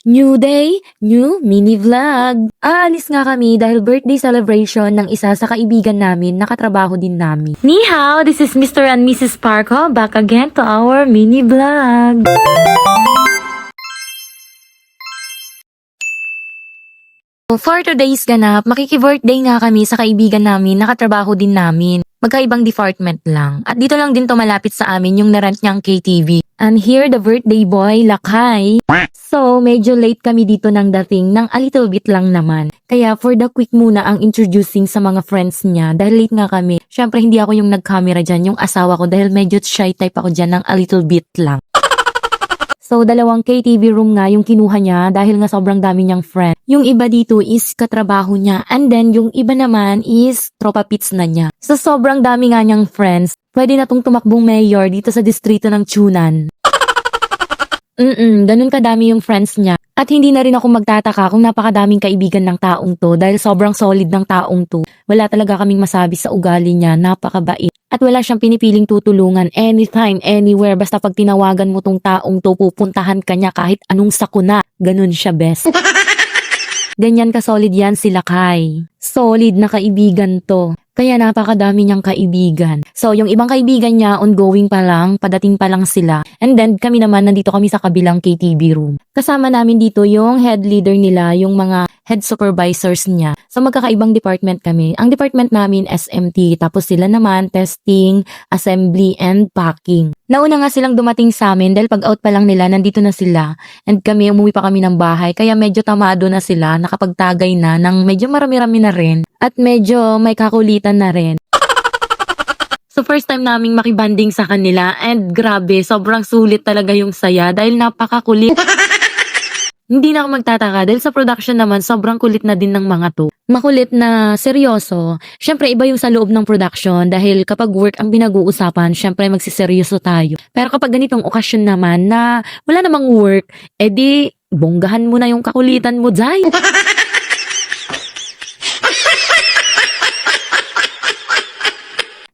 New day, new mini vlog. Aalis nga kami dahil birthday celebration ng isa sa kaibigan namin, nakatrabaho din namin. Ni hao, this is Mr. and Mrs. Parko, back again to our mini vlog. For today's ganap, makiki-birthday nga kami sa kaibigan namin, nakatrabaho din namin. Magkaibang department lang. At dito lang din to malapit sa amin yung narent niyang KTV. And here the birthday boy, Lakay. So, medyo late kami dito nang dating ng a little bit lang naman. Kaya for the quick muna ang introducing sa mga friends niya dahil late nga kami. Syempre hindi ako yung nag-camera dyan, yung asawa ko dahil medyo shy type ako dyan ng a little bit lang. So, dalawang KTV room nga yung kinuha niya dahil nga sobrang dami niyang friend. Yung iba dito is katrabaho niya and then yung iba naman is tropa pits na niya. So, sobrang dami nga niyang friends. Pwede na tong tumakbong mayor dito sa distrito ng Tunan. Ganun kadami yung friends niya. At hindi na rin ako magtataka kung napakadaming kaibigan ng taong to dahil sobrang solid ng taong to. Wala talaga kaming masabi sa ugali niya, napakabait. At wala siyang pinipiling tutulungan anytime, anywhere. Basta pag tinawagan mo tong taong to, pupuntahan ka niya kahit anong sakuna. Ganun siya, best. Ganyan ka-solid yan sila Kai. Solid na kaibigan to. Kaya napakadami niyang kaibigan. So, yung ibang kaibigan niya, ongoing pa lang, padating pa lang sila. And then, kami naman, nandito kami sa kabilang KTV room. Kasama namin dito yung head leader nila, yung mga head supervisors niya. So, magkakaibang department kami. Ang department namin, SMT. Tapos sila naman, testing, assembly, and packing. Nauna nga silang dumating sa amin dahil pag out pa lang nila, nandito na sila. And kami, umuwi pa kami ng bahay. Kaya medyo tamado na sila, nakapagtagay na ng medyo marami-rami na rin. At medyo may kakulitan na rin. So first time naming makibanding sa kanila and grabe, sobrang sulit talaga yung saya dahil napakakulit. Hindi na ako magtataka dahil sa production naman sobrang kulit na din ng mga to. Makulit na seryoso. Syempre iba yung sa loob ng production dahil kapag work ang pinag-uusapan, syempre magsiseryoso tayo. Pero kapag ganitong okasyon naman na wala namang work, edi bonggahan mo na yung kakulitan mo, Jai.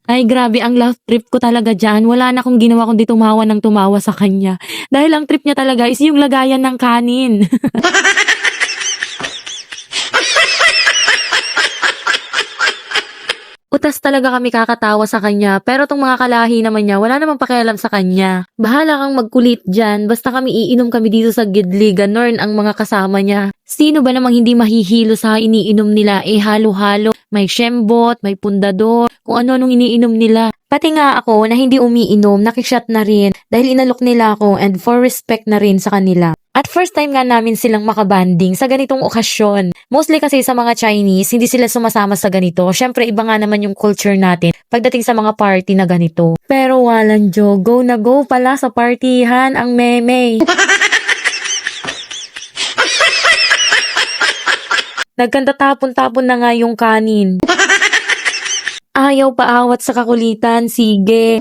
Ay grabe, ang love trip ko talaga dyan. Wala na akong ginawa kundi tumawa ng tumawa sa kanya. Dahil ang trip niya talaga is yung lagayan ng kanin. Utas talaga kami kakatawa sa kanya, pero tong mga kalahi naman niya, wala namang pakialam sa kanya. Bahala kang magkulit dyan, basta kami iinom kami dito sa Gidli, ganon ang mga kasama niya. Sino ba namang hindi mahihilo sa iniinom nila? Halo-halo, may syembot, may pundador, kung ano-anong iniinom nila. Pati nga ako na hindi umiinom, nakishot na rin dahil inalok nila ako and for respect na rin sa kanila. At first time nga namin silang makabanding sa ganitong okasyon. Mostly kasi sa mga Chinese, hindi sila sumasama sa ganito. Syempre, iba nga naman yung culture natin pagdating sa mga party na ganito. Pero walang jo, go na go pala sa partihan ang meme. Nagkanta tapon-tapon na nga yung kanin. Ayaw paawat sa kakulitan, sige.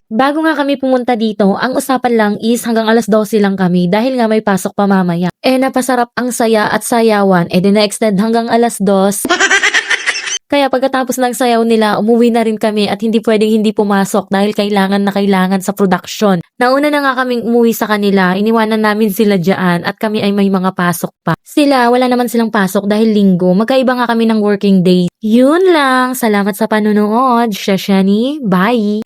Bago nga kami pumunta dito, ang usapan lang is hanggang alas 12 lang kami dahil nga may pasok pa mamaya. Napasarap ang saya at sayawan, di na-extend hanggang alas 2. Kaya pagkatapos ng sayaw nila, umuwi na rin kami at hindi pwedeng hindi pumasok dahil kailangan na kailangan sa production. Nauna na nga kaming umuwi sa kanila, iniwanan namin sila dyan at kami ay may mga pasok pa. Sila, wala naman silang pasok dahil linggo, magkaiba nga kami ng working day. Yun lang, salamat sa panonood, Shashani, bye!